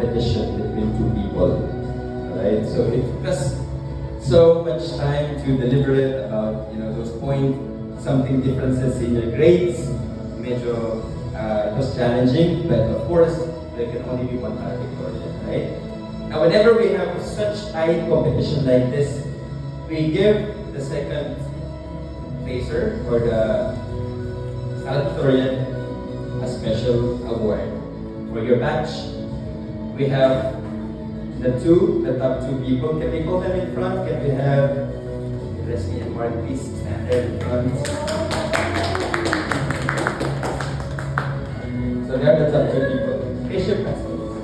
competition between two people. Alright? So it took us so much time to deliberate about those point something differences in your grades. Medyo it was challenging, but of course there can only be one valedictorian, right? Now whenever we have such tight competition like this, we give the second placer or the valedictorian a special award. For your batch, we have the top two people. Can we call them in front? Can we have Leslie and Mark, please stand there in front? So they are the top two people. Raise your hands, please.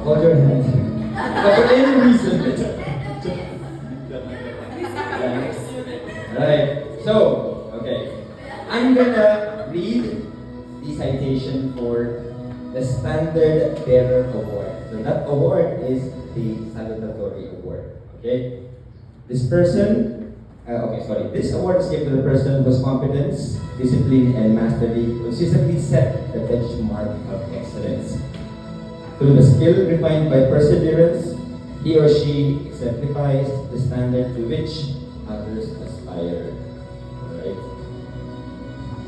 Hold your hands. But for any reason, Alright, so, okay. I'm gonna read the citation for the Standard Bearer Award. So that award is the salutatory award. Okay? This award is given to the person whose competence, discipline, and mastery consistently set the benchmark of excellence. Through the skill refined by perseverance, he or she exemplifies the standard to which others aspire. Alright?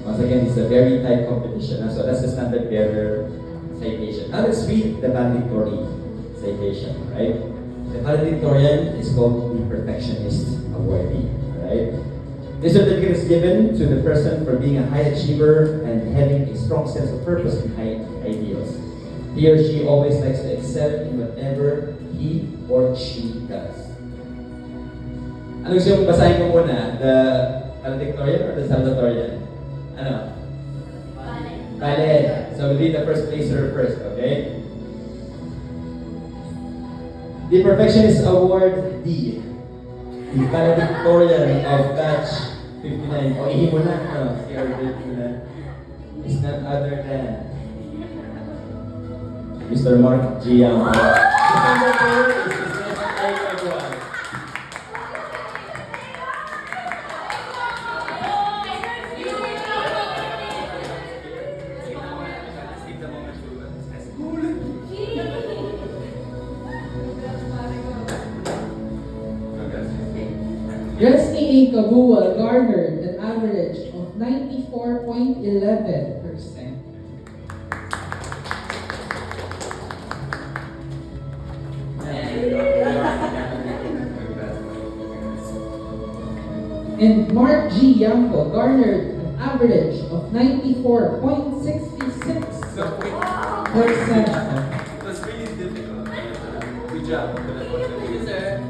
Once again, it's a very tight competition. So that's the Standard Bearer citation. Now let's read the valedictory citation, right? The valedictorian is called the Perfectionist Awardee, right? This certificate is given to the person for being a high achiever and having a strong sense of purpose and high ideals. He or she always likes to excel in whatever he or she does. Ano gusto yung basahin ko muna? The valedictorian or the salutatorian? Ano? Valid. So we'll read the first placer first, okay? The Perfectionist Award D. The valedictorian of batch 59. O, ihi mo na. Si Arvin na. Is none other than Mr. Mark Giam. Resni A. Kabua garnered an average of 94.11%. And Mark G. Yampo garnered an average of 94.66%. That's really difficult. Good job. Sir.